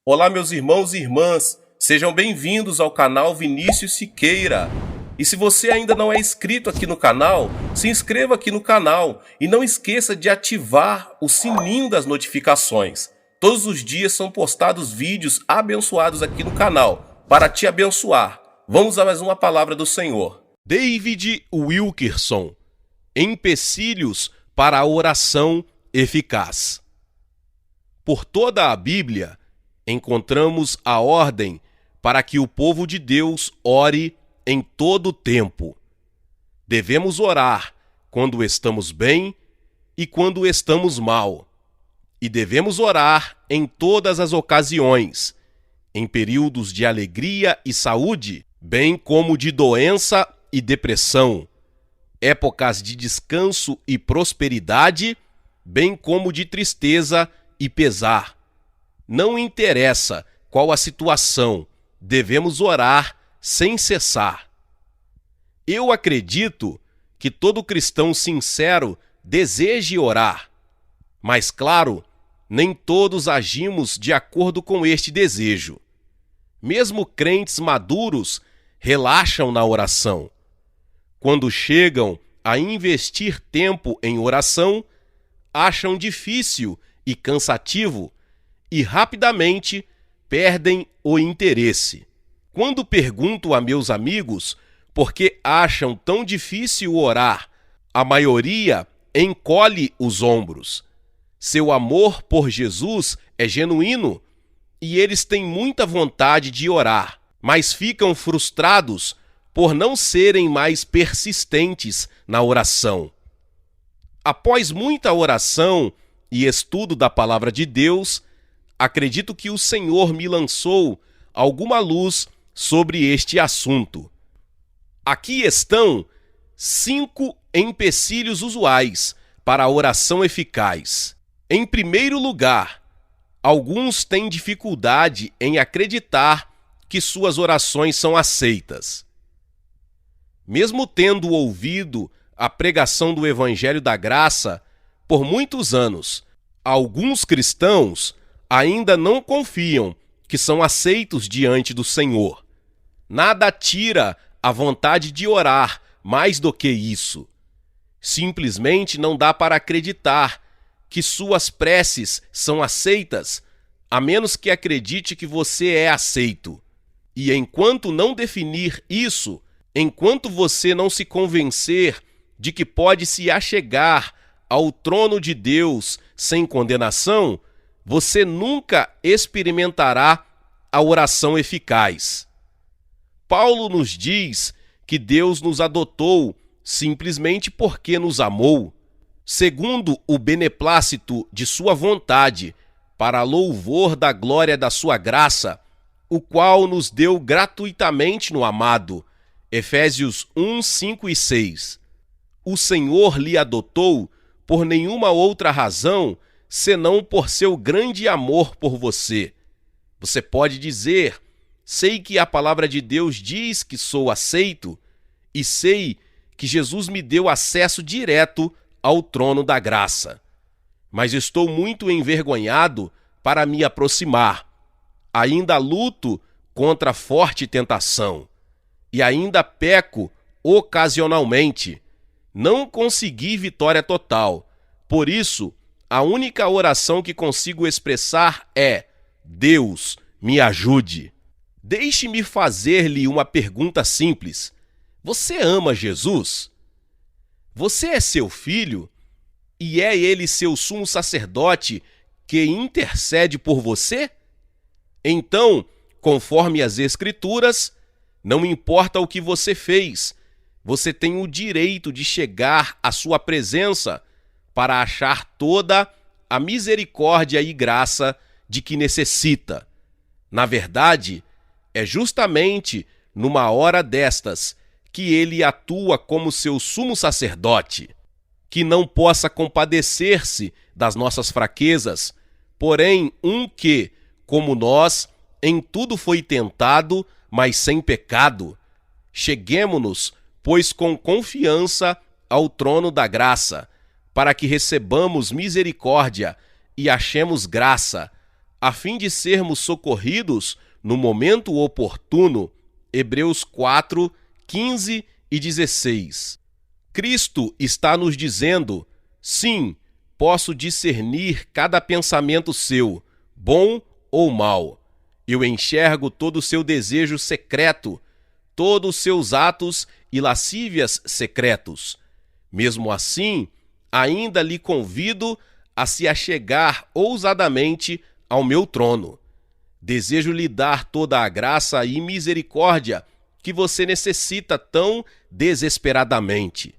Olá, meus irmãos e irmãs, sejam bem-vindos ao canal Vinícius Siqueira. E se você ainda não é inscrito aqui no canal, se inscreva aqui no canal e não esqueça de ativar o sininho das notificações. Todos os dias são postados vídeos abençoados aqui no canal, para te abençoar. Vamos a mais uma palavra do Senhor. David Wilkerson: empecilhos para a oração eficaz. Por toda a Bíblia, encontramos a ordem para que o povo de Deus ore em todo o tempo. Devemos orar quando estamos bem e quando estamos mal. E devemos orar em todas as ocasiões, em períodos de alegria e saúde, bem como de doença e depressão, épocas de descanso e prosperidade, bem como de tristeza e pesar. Não interessa qual a situação, devemos orar sem cessar. Eu acredito que todo cristão sincero deseje orar, mas, claro, nem todos agimos de acordo com este desejo. Mesmo crentes maduros relaxam na oração. Quando chegam a investir tempo em oração, acham difícil e cansativo e rapidamente perdem o interesse. Quando pergunto a meus amigos por que acham tão difícil orar, a maioria encolhe os ombros. Seu amor por Jesus é genuíno e eles têm muita vontade de orar, mas ficam frustrados por não serem mais persistentes na oração. Após muita oração e estudo da palavra de Deus, acredito que o Senhor me lançou alguma luz sobre este assunto. Aqui estão 5 empecilhos usuais para a oração eficaz. Em primeiro lugar, alguns têm dificuldade em acreditar que suas orações são aceitas. Mesmo tendo ouvido a pregação do Evangelho da Graça por muitos anos, alguns cristãos ainda não confiam que são aceitos diante do Senhor. Nada tira a vontade de orar mais do que isso. Simplesmente não dá para acreditar que suas preces são aceitas, a menos que acredite que você é aceito. E enquanto não definir isso, enquanto você não se convencer de que pode se achegar ao trono de Deus sem condenação, você nunca experimentará a oração eficaz. Paulo nos diz que Deus nos adotou simplesmente porque nos amou, segundo o beneplácito de sua vontade, para louvor da glória da sua graça, o qual nos deu gratuitamente no amado. Efésios 1, 5 e 6. O Senhor lhe adotou por nenhuma outra razão senão por seu grande amor por você. Você pode dizer: sei que a palavra de Deus diz que sou aceito e sei que Jesus me deu acesso direto ao trono da graça. Mas estou muito envergonhado para me aproximar. Ainda luto contra forte tentação e ainda peco ocasionalmente. Não consegui vitória total. Por isso, a única oração que consigo expressar é: Deus, me ajude. Deixe-me fazer-lhe uma pergunta simples. Você ama Jesus? Você é seu filho? E é ele seu sumo sacerdote que intercede por você? Então, conforme as Escrituras, não importa o que você fez, você tem o direito de chegar à sua presença para achar toda a misericórdia e graça de que necessita. Na verdade, é justamente numa hora destas que ele atua como seu sumo sacerdote, que não possa compadecer-se das nossas fraquezas, porém um que, como nós, em tudo foi tentado, mas sem pecado. Cheguemo-nos, pois, com confiança ao trono da graça, para que recebamos misericórdia e achemos graça, a fim de sermos socorridos no momento oportuno. Hebreus 4, 15 e 16. Cristo está nos dizendo: sim, posso discernir cada pensamento seu, bom ou mau. Eu enxergo todo o seu desejo secreto, todos os seus atos e lascívias secretos. Mesmo assim, ainda lhe convido a se achegar ousadamente ao meu trono. Desejo lhe dar toda a graça e misericórdia que você necessita tão desesperadamente.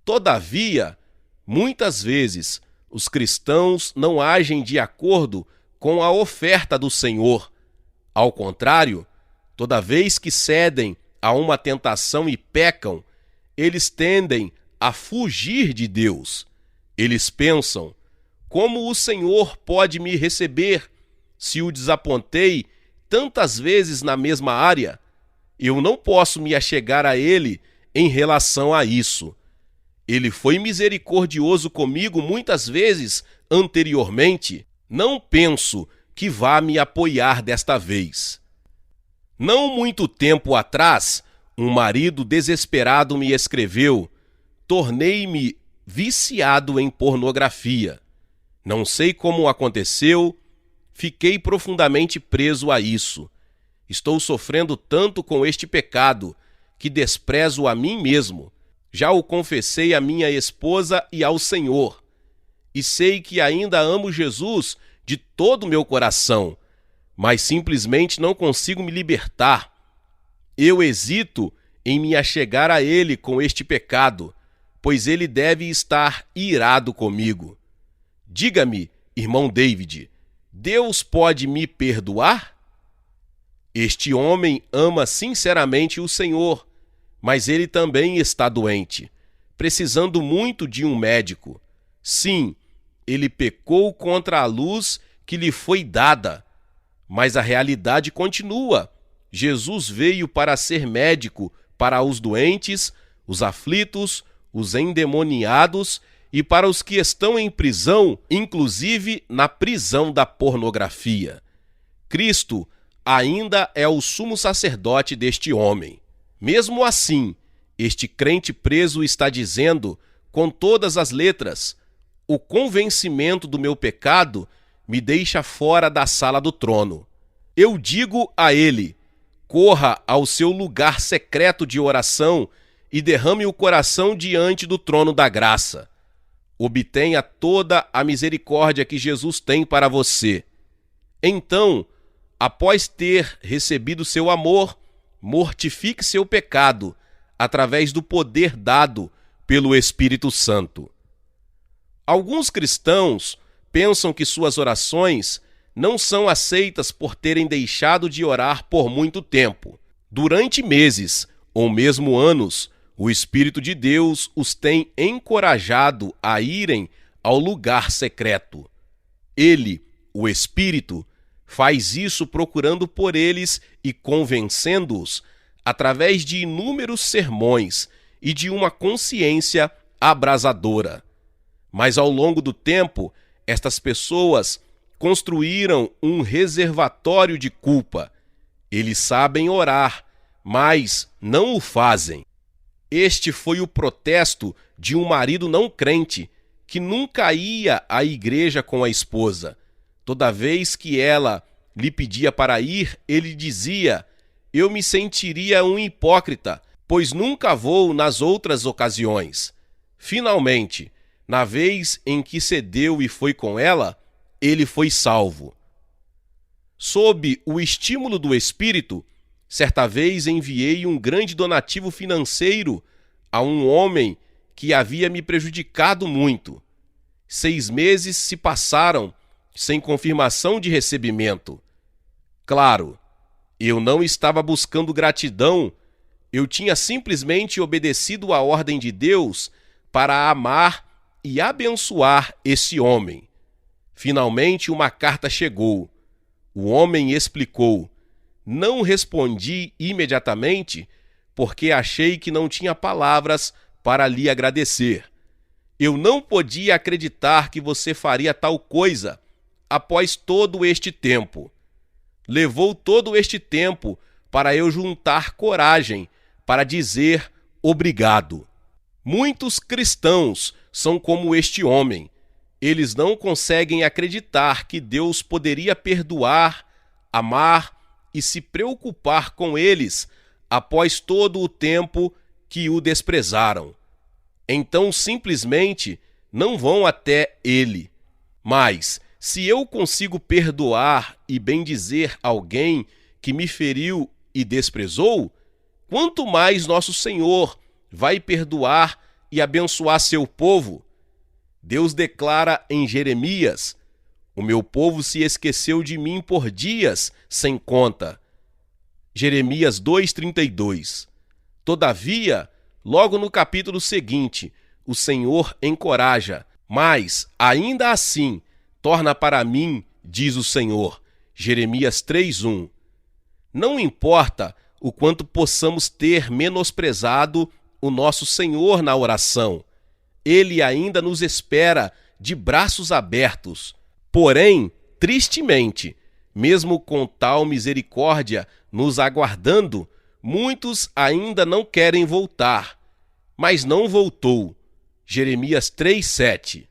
Todavia, muitas vezes, os cristãos não agem de acordo com a oferta do Senhor. Ao contrário, toda vez que cedem a uma tentação e pecam, eles tendem a fugir de Deus. Eles pensam: como o Senhor pode me receber se o desapontei tantas vezes na mesma área? Eu não posso me achegar a Ele em relação a isso. Ele foi misericordioso comigo muitas vezes anteriormente. Não penso que vá me apoiar desta vez. Não muito tempo atrás, um marido desesperado me escreveu: tornei-me viciado em pornografia. Não sei como aconteceu, fiquei profundamente preso a isso. Estou sofrendo tanto com este pecado que desprezo a mim mesmo. Já o confessei à minha esposa e ao Senhor. E sei que ainda amo Jesus de todo o meu coração, mas simplesmente não consigo me libertar. Eu hesito em me achegar a Ele com este pecado, pois Ele deve estar irado comigo. Diga-me, irmão David, Deus pode me perdoar? Este homem ama sinceramente o Senhor, mas ele também está doente, precisando muito de um médico. Sim, ele pecou contra a luz que lhe foi dada, mas a realidade continua. Jesus veio para ser médico para os doentes, os aflitos, os endemoniados e para os que estão em prisão, inclusive na prisão da pornografia. Cristo ainda é o sumo sacerdote deste homem. Mesmo assim, este crente preso está dizendo, com todas as letras: o convencimento do meu pecado me deixa fora da sala do trono. Eu digo a ele: corra ao seu lugar secreto de oração e derrame o coração diante do trono da graça. Obtenha toda a misericórdia que Jesus tem para você. Então, após ter recebido seu amor, mortifique seu pecado através do poder dado pelo Espírito Santo. Alguns cristãos pensam que suas orações não são aceitas por terem deixado de orar por muito tempo. Durante meses ou mesmo anos, o Espírito de Deus os tem encorajado a irem ao lugar secreto. Ele, o Espírito, faz isso procurando por eles e convencendo-os através de inúmeros sermões e de uma consciência abrasadora. Mas ao longo do tempo, estas pessoas construíram um reservatório de culpa. Eles sabem orar, mas não o fazem. Este foi o protesto de um marido não crente que nunca ia à igreja com a esposa. Toda vez que ela lhe pedia para ir, ele dizia: eu me sentiria um hipócrita, pois nunca vou nas outras ocasiões. Finalmente, na vez em que cedeu e foi com ela, ele foi salvo. Sob o estímulo do Espírito, certa vez enviei um grande donativo financeiro a um homem que havia me prejudicado muito. 6 meses se passaram sem confirmação de recebimento. Claro, eu não estava buscando gratidão, eu tinha simplesmente obedecido à ordem de Deus para amar e abençoar esse homem. Finalmente uma carta chegou. O homem explicou: não respondi imediatamente porque achei que não tinha palavras para lhe agradecer. Eu não podia acreditar que você faria tal coisa. após todo este tempo? Levou todo este tempo para eu juntar coragem para dizer obrigado. Muitos cristãos são como este homem. Eles não conseguem acreditar que Deus poderia perdoar, amar e se preocupar com eles após todo o tempo que o desprezaram. Então, simplesmente, não vão até Ele. Mas, se eu consigo perdoar e bendizer alguém que me feriu e desprezou, quanto mais nosso Senhor vai perdoar e abençoar seu povo? Deus declara em Jeremias: o meu povo se esqueceu de mim por dias sem conta. Jeremias 2:32. Todavia, logo no capítulo seguinte, o Senhor encoraja: mas, ainda assim, torna para mim, diz o Senhor. Jeremias 3:1. Não importa o quanto possamos ter menosprezado o nosso Senhor na oração, Ele ainda nos espera de braços abertos. Porém, tristemente, mesmo com tal misericórdia nos aguardando, muitos ainda não querem voltar. Mas não voltou. Jeremias 3:7.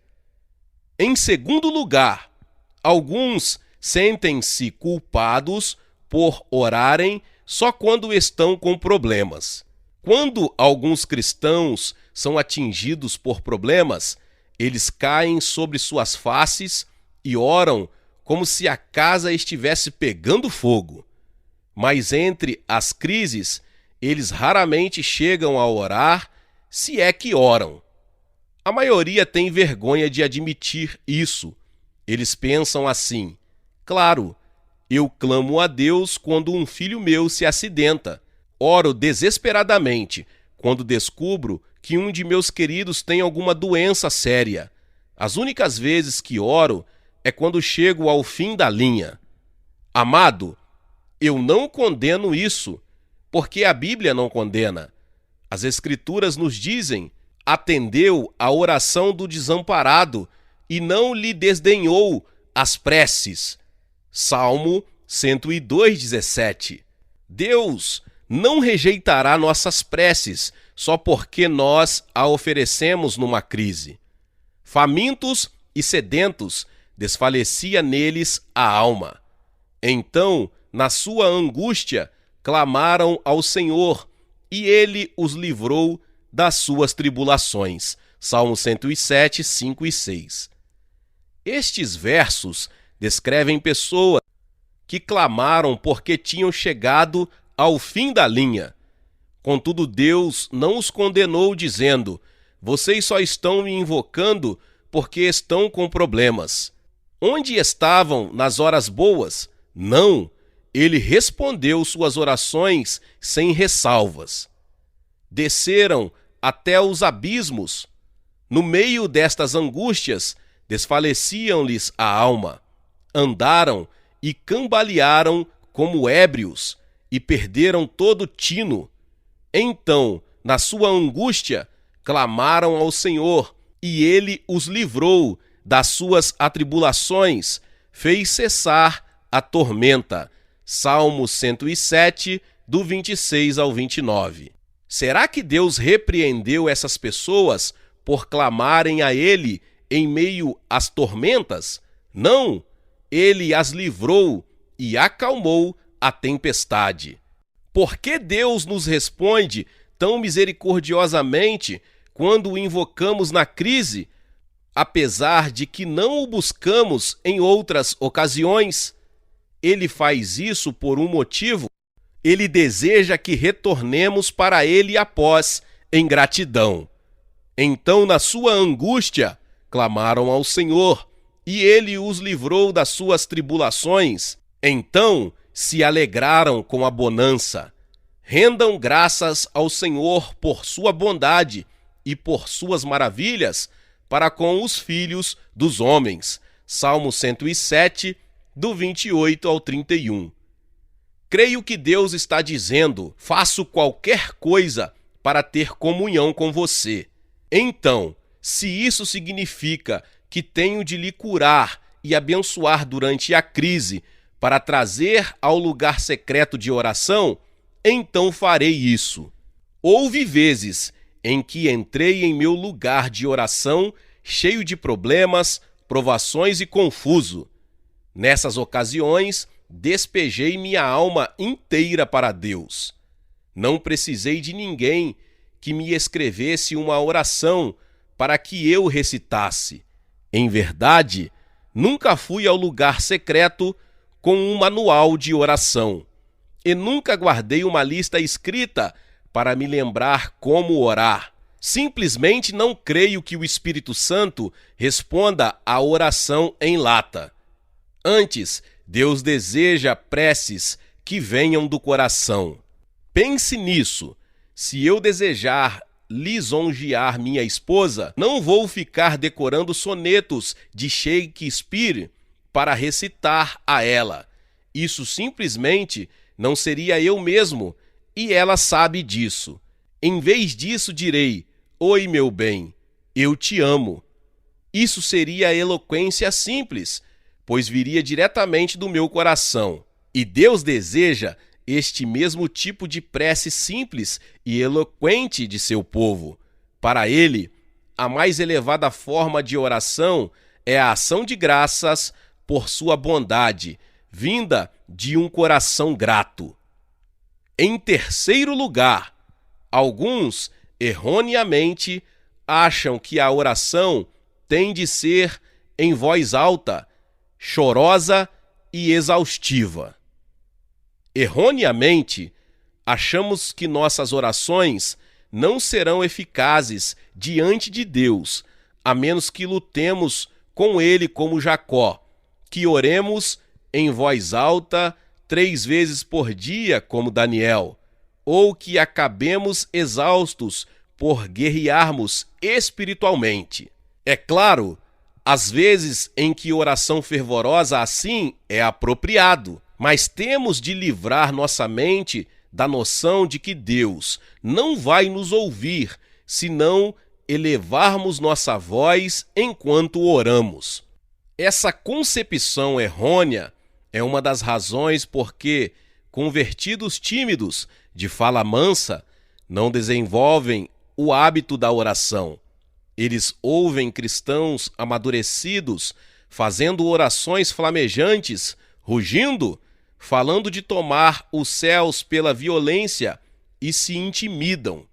Em segundo lugar, alguns sentem-se culpados por orarem só quando estão com problemas. Quando alguns cristãos são atingidos por problemas, eles caem sobre suas faces e oram como se a casa estivesse pegando fogo. Mas entre as crises, eles raramente chegam a orar, se é que oram. A maioria tem vergonha de admitir isso. Eles pensam assim: claro, eu clamo a Deus quando um filho meu se acidenta. Oro desesperadamente quando descubro que um de meus queridos tem alguma doença séria. As únicas vezes que oro é quando chego ao fim da linha. Amado, eu não condeno isso, porque a Bíblia não condena. As Escrituras nos dizem: atendeu à oração do desamparado e não lhe desdenhou as preces. Salmo 102:17. Deus não rejeitará nossas preces só porque nós a oferecemos numa crise. Famintos e sedentos, desfalecia neles a alma. Então, na sua angústia, clamaram ao Senhor, e ele os livrou das suas tribulações. Salmo 107, 5 e 6. Estes versos descrevem pessoas que clamaram porque tinham chegado ao fim da linha. Contudo, Deus não os condenou, dizendo: vocês só estão me invocando porque estão com problemas. Onde estavam nas horas boas? Não, ele respondeu suas orações sem ressalvas. Desceram até os abismos. No meio destas angústias, desfaleciam-lhes a alma. Andaram e cambalearam como ébrios e perderam todo tino. Então, na sua angústia, clamaram ao Senhor, e ele os livrou das suas atribulações, fez cessar a tormenta. Salmo 107, do 26 ao 29. Será que Deus repreendeu essas pessoas por clamarem a Ele em meio às tormentas? Não, Ele as livrou e acalmou a tempestade. Por que Deus nos responde tão misericordiosamente quando o invocamos na crise, apesar de que não o buscamos em outras ocasiões? Ele faz isso por um motivo. Ele deseja que retornemos para Ele após, em gratidão. Então, na sua angústia, clamaram ao Senhor, e Ele os livrou das suas tribulações. Então, se alegraram com a bonança. Rendam graças ao Senhor por sua bondade e por suas maravilhas para com os filhos dos homens. Salmo 107, do 28 ao 31. Creio que Deus está dizendo: faço qualquer coisa para ter comunhão com você. Então, se isso significa que tenho de lhe curar e abençoar durante a crise para trazer ao lugar secreto de oração, então farei isso. Houve vezes em que entrei em meu lugar de oração cheio de problemas, provações e confuso. Nessas ocasiões, despejei minha alma inteira para Deus. Não precisei de ninguém que me escrevesse uma oração para que eu recitasse. Em verdade, nunca fui ao lugar secreto com um manual de oração, e nunca guardei uma lista escrita para me lembrar como orar. Simplesmente não creio que o Espírito Santo responda à oração em lata. Antes, Deus deseja preces que venham do coração. Pense nisso. Se eu desejar lisonjear minha esposa, não vou ficar decorando sonetos de Shakespeare para recitar a ela. Isso simplesmente não seria eu mesmo, e ela sabe disso. Em vez disso, direi: oi, meu bem, eu te amo. Isso seria eloquência simples, pois viria diretamente do meu coração. E Deus deseja este mesmo tipo de prece simples e eloquente de seu povo. Para ele, a mais elevada forma de oração é a ação de graças por sua bondade, vinda de um coração grato. Em terceiro lugar, alguns, erroneamente, acham que a oração tem de ser em voz alta, chorosa e exaustiva. Erroneamente, achamos que nossas orações não serão eficazes diante de Deus, a menos que lutemos com Ele como Jacó, que oremos em voz alta 3 vezes por dia, como Daniel, ou que acabemos exaustos por guerrearmos espiritualmente. É claro, às vezes em que oração fervorosa assim é apropriado, mas temos de livrar nossa mente da noção de que Deus não vai nos ouvir se não elevarmos nossa voz enquanto oramos. Essa concepção errônea é uma das razões por que convertidos tímidos de fala mansa não desenvolvem o hábito da oração. Eles ouvem cristãos amadurecidos fazendo orações flamejantes, rugindo, falando de tomar os céus pela violência e se intimidam.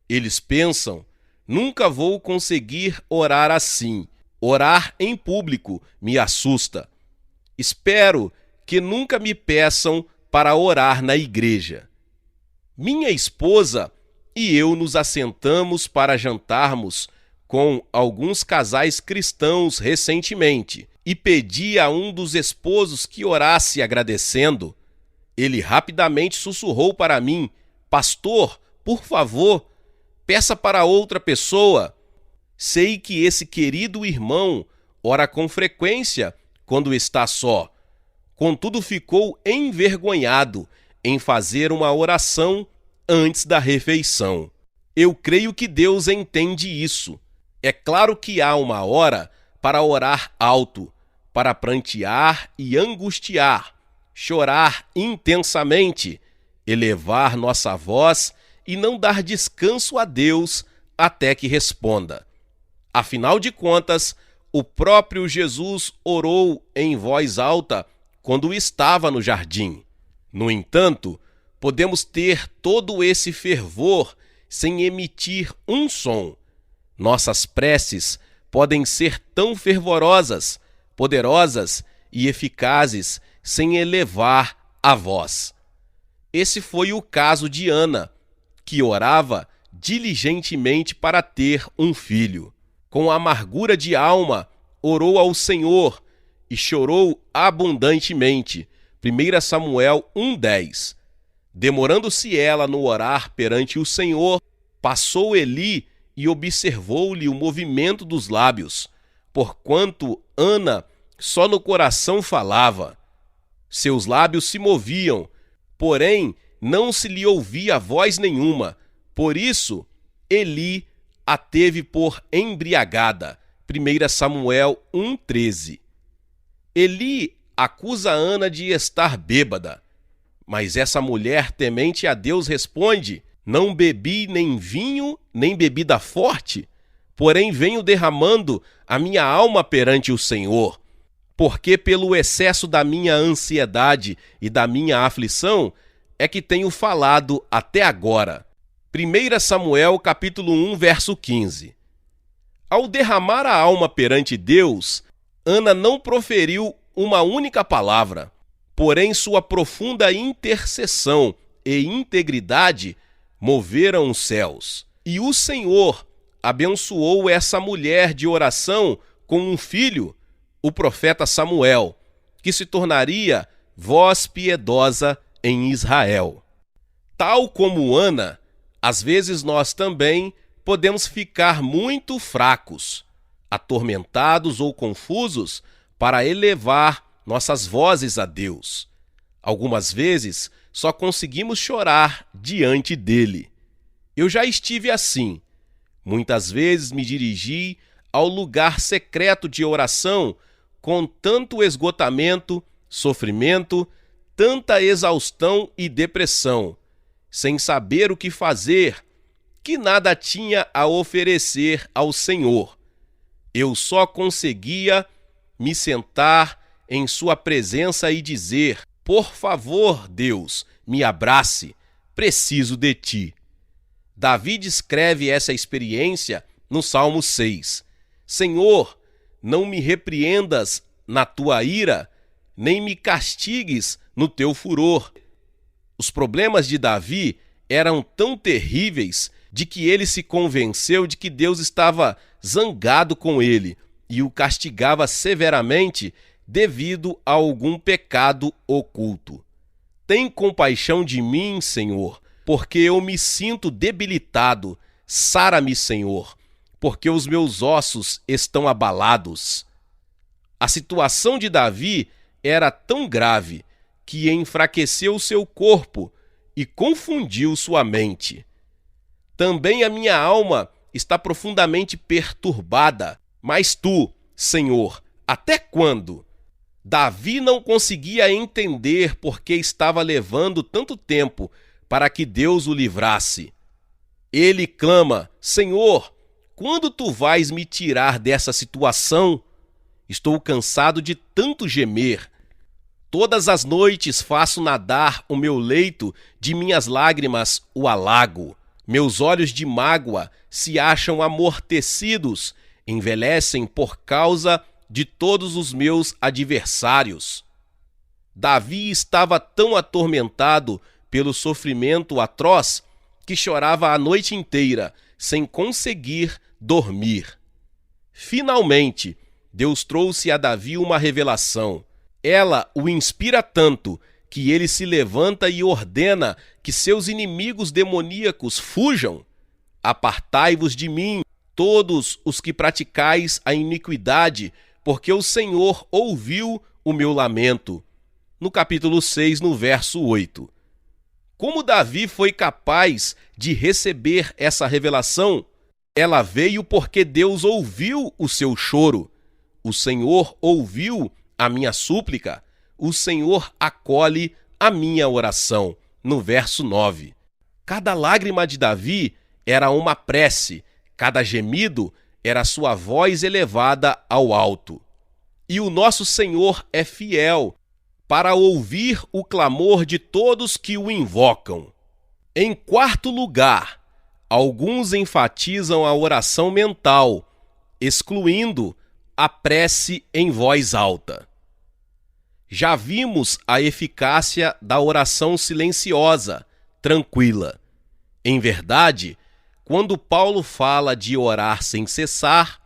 Eles pensam: nunca vou conseguir orar assim. Orar em público me assusta. Espero que nunca me peçam para orar na igreja. Minha esposa e eu nos assentamos para jantarmos com alguns casais cristãos recentemente e pedi a um dos esposos que orasse agradecendo. Ele rapidamente sussurrou para mim: pastor, por favor, peça para outra pessoa. Sei que esse querido irmão ora com frequência quando está só. Contudo, ficou envergonhado em fazer uma oração antes da refeição. Eu creio que Deus entende isso. É claro que há uma hora para orar alto, para prantear e angustiar, chorar intensamente, elevar nossa voz e não dar descanso a Deus até que responda. Afinal de contas, o próprio Jesus orou em voz alta quando estava no jardim. No entanto, podemos ter todo esse fervor sem emitir um som. Nossas preces podem ser tão fervorosas, poderosas e eficazes sem elevar a voz. Esse foi o caso de Ana, que orava diligentemente para ter um filho. Com amargura de alma, orou ao Senhor e chorou abundantemente. 1 Samuel 1:10. Demorando-se ela no orar perante o Senhor, passou Eli e observou-lhe o movimento dos lábios, porquanto Ana só no coração falava. Seus lábios se moviam, porém não se lhe ouvia voz nenhuma. Por isso, Eli a teve por embriagada. 1 Samuel 1:13. Eli acusa Ana de estar bêbada, mas essa mulher temente a Deus responde: não bebi nem vinho, nem bebida forte, porém venho derramando a minha alma perante o Senhor, porque pelo excesso da minha ansiedade e da minha aflição é que tenho falado até agora. 1 Samuel capítulo 1, verso 15. Ao derramar a alma perante Deus, Ana não proferiu uma única palavra, porém sua profunda intercessão e integridade moveram os céus. E o Senhor abençoou essa mulher de oração com um filho, o profeta Samuel, que se tornaria voz piedosa em Israel. Tal como Ana, às vezes nós também podemos ficar muito fracos, atormentados ou confusos para elevar nossas vozes a Deus. Algumas vezes só conseguimos chorar diante dele. Eu já estive assim. Muitas vezes me dirigi ao lugar secreto de oração com tanto esgotamento, sofrimento, tanta exaustão e depressão, sem saber o que fazer, que nada tinha a oferecer ao Senhor. Eu só conseguia me sentar em sua presença e dizer: por favor, Deus, me abrace, preciso de ti. Davi descreve essa experiência no Salmo 6. Senhor, não me repreendas na tua ira, nem me castigues no teu furor. Os problemas de Davi eram tão terríveis de que ele se convenceu de que Deus estava zangado com ele e o castigava severamente devido a algum pecado oculto. Tem compaixão de mim, Senhor, porque eu me sinto debilitado. Sara-me, Senhor, porque os meus ossos estão abalados. A situação de Davi era tão grave que enfraqueceu seu corpo e confundiu sua mente. Também a minha alma está profundamente perturbada. Mas tu, Senhor, até quando? Davi não conseguia entender por que estava levando tanto tempo para que Deus o livrasse. Ele clama: Senhor, quando tu vais me tirar dessa situação? Estou cansado de tanto gemer. Todas as noites faço nadar o meu leito, de minhas lágrimas o alago. Meus olhos de mágoa se acham amortecidos, envelhecem por causa de todos os meus adversários. Davi estava tão atormentado pelo sofrimento atroz que chorava a noite inteira, sem conseguir dormir. Finalmente, Deus trouxe a Davi uma revelação. Ela o inspira tanto que ele se levanta e ordena que seus inimigos demoníacos fujam. Apartai-vos de mim, todos os que praticais a iniquidade, porque o Senhor ouviu o meu lamento. No capítulo 6, no verso 8. Como Davi foi capaz de receber essa revelação? Ela veio porque Deus ouviu o seu choro. O Senhor ouviu a minha súplica. O Senhor acolhe a minha oração. No verso 9. Cada lágrima de Davi era uma prece, cada gemido era sua voz elevada ao alto. E o nosso Senhor é fiel para ouvir o clamor de todos que o invocam. Em quarto lugar, alguns enfatizam a oração mental, excluindo a prece em voz alta. Já vimos a eficácia da oração silenciosa, tranquila. Em verdade, quando Paulo fala de orar sem cessar,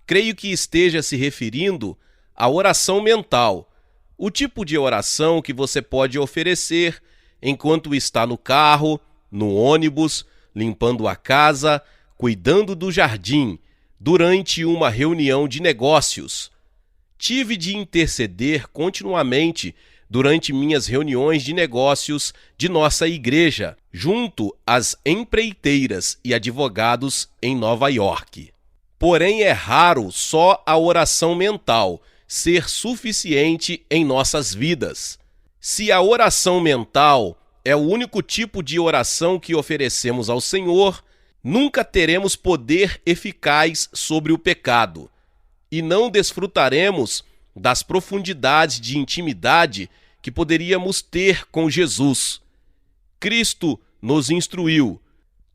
creio que esteja se referindo à oração mental, o tipo de oração que você pode oferecer enquanto está no carro, no ônibus, limpando a casa, cuidando do jardim, durante uma reunião de negócios. Tive de interceder continuamente durante minhas reuniões de negócios de nossa igreja, junto às empreiteiras e advogados em Nova York. Porém, é raro só a oração mental, ser suficiente em nossas vidas. Se a oração mental é o único tipo de oração que oferecemos ao Senhor, nunca teremos poder eficaz sobre o pecado e não desfrutaremos das profundidades de intimidade que poderíamos ter com Jesus. Cristo nos instruiu: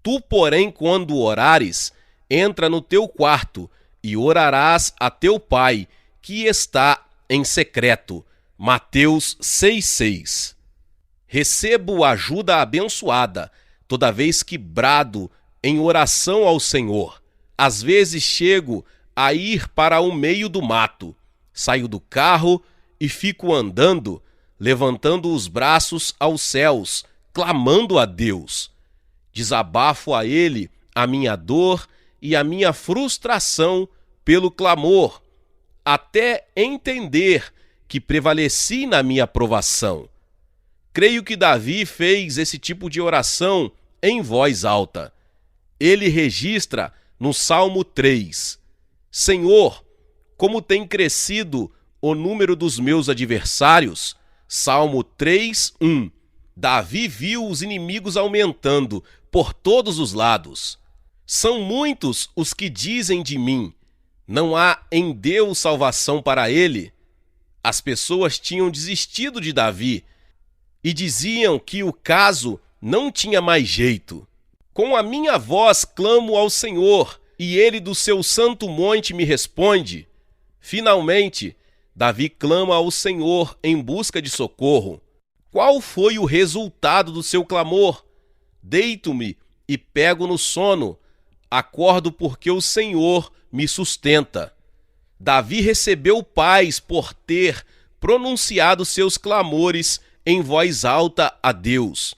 tu, porém, quando orares, entra no teu quarto e orarás a teu Pai, que está em secreto. Mateus 6,6. Recebo ajuda abençoada toda vez que brado em oração ao Senhor. Às vezes chego a ir para o meio do mato, saio do carro e fico andando, levantando os braços aos céus, clamando a Deus. Desabafo a Ele a minha dor e a minha frustração pelo clamor, até entender que prevaleci na minha provação. Creio que Davi fez esse tipo de oração em voz alta. Ele registra no Salmo 3: Senhor, como tem crescido o número dos meus adversários. Salmo 3:1. Davi viu os inimigos aumentando por todos os lados. São muitos os que dizem de mim: não há em Deus salvação para ele. As pessoas tinham desistido de Davi e diziam que o caso não tinha mais jeito. Com a minha voz clamo ao Senhor, e ele do seu santo monte me responde. Finalmente, Davi clama ao Senhor em busca de socorro. Qual foi o resultado do seu clamor? Deito-me e pego no sono. Acordo porque o Senhor me sustenta. Davi recebeu paz por ter pronunciado seus clamores em voz alta a Deus.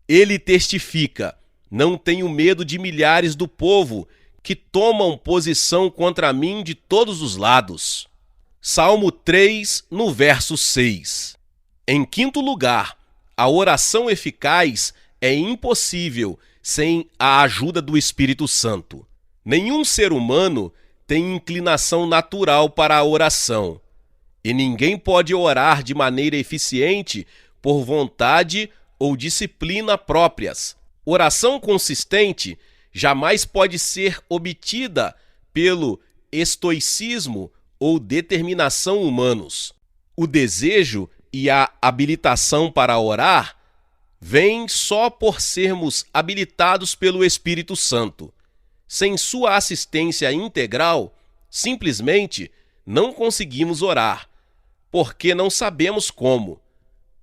Ele testifica: não tenho medo de milhares do povo que tomam posição contra mim de todos os lados. Salmo 3, no verso 6. Em quinto lugar, a oração eficaz é impossível sem a ajuda do Espírito Santo. Nenhum ser humano tem inclinação natural para a oração, e ninguém pode orar de maneira eficiente por vontade ou disciplina próprias. Oração consistente jamais pode ser obtida pelo estoicismo ou determinação humanos. O desejo e a habilitação para orar vêm só por sermos habilitados pelo Espírito Santo. Sem sua assistência integral, simplesmente não conseguimos orar, porque não sabemos como.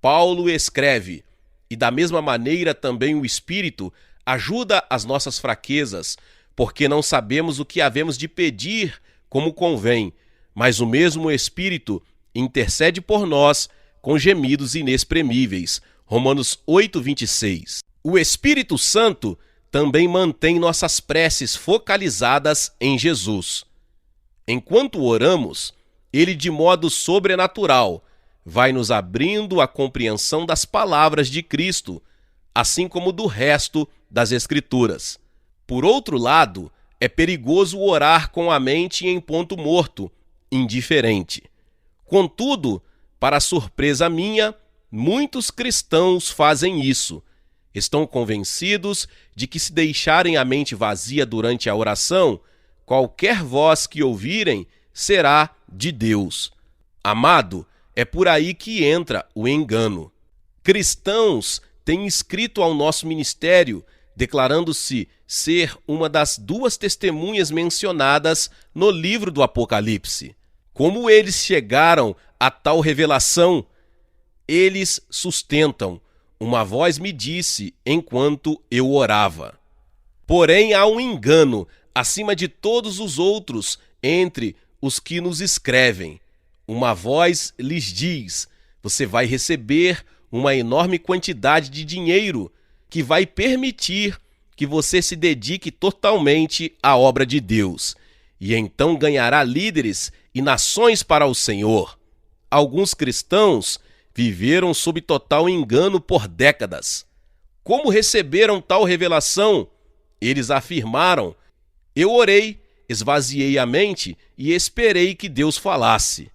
Paulo escreve: e da mesma maneira também o Espírito ajuda as nossas fraquezas, porque não sabemos o que havemos de pedir como convém, mas o mesmo Espírito intercede por nós com gemidos inexprimíveis. Romanos 8:26. O Espírito Santo também mantém nossas preces focalizadas em Jesus. Enquanto oramos, ele, de modo sobrenatural, vai nos abrindo a compreensão das palavras de Cristo, assim como do resto das Escrituras. Por outro lado, é perigoso orar com a mente em ponto morto, indiferente. Contudo, para surpresa minha, muitos cristãos fazem isso. Estão convencidos de que, se deixarem a mente vazia durante a oração, qualquer voz que ouvirem será de Deus. Amado, é por aí que entra o engano. Cristãos têm escrito ao nosso ministério, declarando-se ser uma das duas testemunhas mencionadas no livro do Apocalipse. Como eles chegaram a tal revelação? Eles sustentam: uma voz me disse enquanto eu orava. Porém, há um engano acima de todos os outros entre os que nos escrevem. Uma voz lhes diz: você vai receber uma enorme quantidade de dinheiro que vai permitir que você se dedique totalmente à obra de Deus, e então ganhará líderes e nações para o Senhor. Alguns cristãos viveram sob total engano por décadas. Como receberam tal revelação? Eles afirmaram: eu orei, esvaziei a mente e esperei que Deus falasse.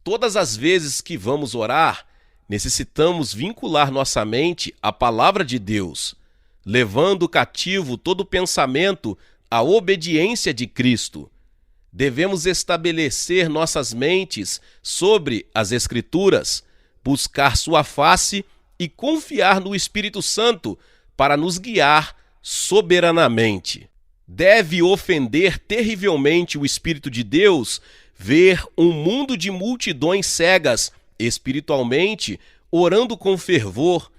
Todas as vezes que vamos orar, necessitamos vincular nossa mente à palavra de Deus, levando cativo todo pensamento à obediência de Cristo. Devemos estabelecer nossas mentes sobre as Escrituras, buscar sua face e confiar no Espírito Santo para nos guiar soberanamente. Deve ofender terrivelmente o Espírito de Deus ver um mundo de multidões cegas espiritualmente orando com fervor,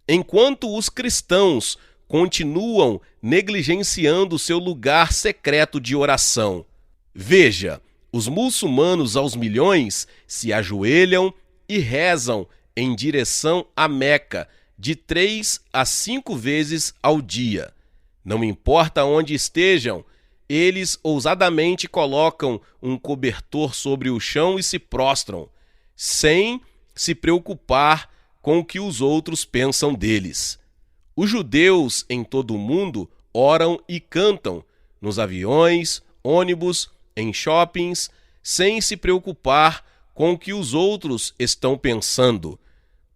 enquanto os cristãos continuam negligenciando seu lugar secreto de oração. Veja, os muçulmanos aos milhões se ajoelham e rezam em direção a Meca de 3 a 5 vezes ao dia. Não importa onde estejam, eles ousadamente colocam um cobertor sobre o chão e se prostram, sem se preocupar com o que os outros pensam deles. Os judeus em todo o mundo oram e cantam nos aviões, ônibus, em shoppings, sem se preocupar com o que os outros estão pensando.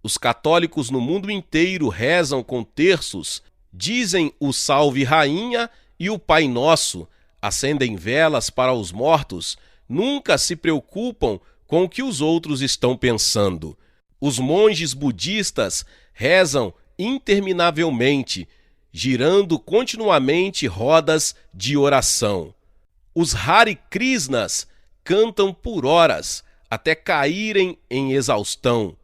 Os católicos no mundo inteiro rezam com terços, dizem o Salve Rainha e o Pai Nosso, acendem velas para os mortos, nunca se preocupam com o que os outros estão pensando. Os monges budistas rezam interminavelmente, girando continuamente rodas de oração. Os Hare Krishnas cantam por horas, até caírem em exaustão.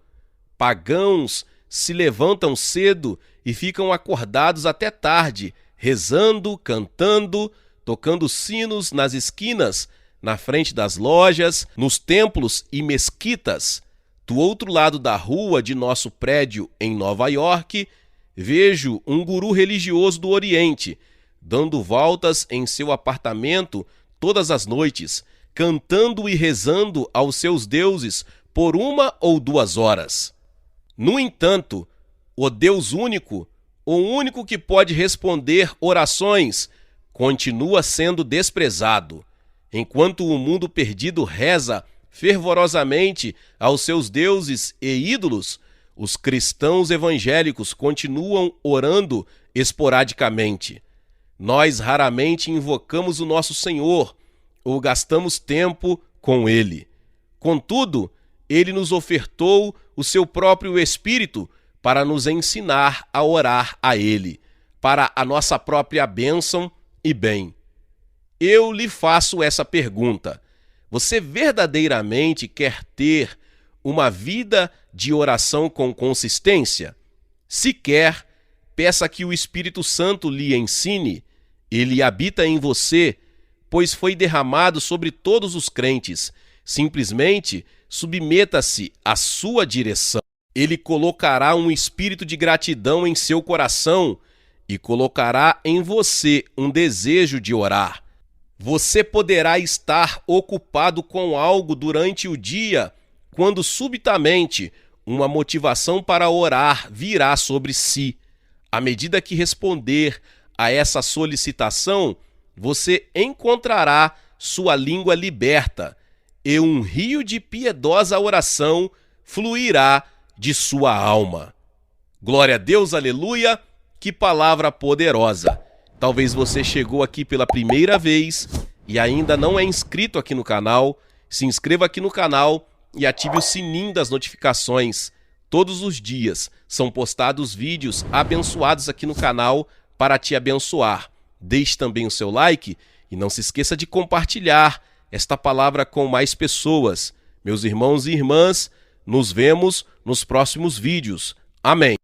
Pagãos se levantam cedo e ficam acordados até tarde, rezando, cantando, tocando sinos nas esquinas, na frente das lojas, nos templos e mesquitas. Do outro lado da rua de nosso prédio em Nova York, vejo um guru religioso do Oriente, dando voltas em seu apartamento todas as noites, cantando e rezando aos seus deuses por 1 ou 2 horas. No entanto, o Deus único, o único que pode responder orações, continua sendo desprezado, enquanto o mundo perdido reza fervorosamente aos seus deuses e ídolos. Os cristãos evangélicos continuam orando esporadicamente. Nós raramente invocamos o nosso Senhor ou gastamos tempo com Ele. Contudo, Ele nos ofertou o seu próprio Espírito para nos ensinar a orar a Ele, para a nossa própria bênção e bem. Eu lhe faço essa pergunta: você verdadeiramente quer ter uma vida de oração com consistência? Se quer, peça que o Espírito Santo lhe ensine. Ele habita em você, pois foi derramado sobre todos os crentes. Simplesmente submeta-se à sua direção. Ele colocará um espírito de gratidão em seu coração e colocará em você um desejo de orar. Você poderá estar ocupado com algo durante o dia, quando subitamente uma motivação para orar virá sobre si. À medida que responder a essa solicitação, você encontrará sua língua liberta e um rio de piedosa oração fluirá de sua alma. Glória a Deus, aleluia, que palavra poderosa! Talvez você chegou aqui pela primeira vez e ainda não é inscrito aqui no canal. Se inscreva aqui no canal e ative o sininho das notificações. Todos os dias são postados vídeos abençoados aqui no canal para te abençoar. Deixe também o seu like e não se esqueça de compartilhar esta palavra com mais pessoas. Meus irmãos e irmãs, nos vemos nos próximos vídeos. Amém.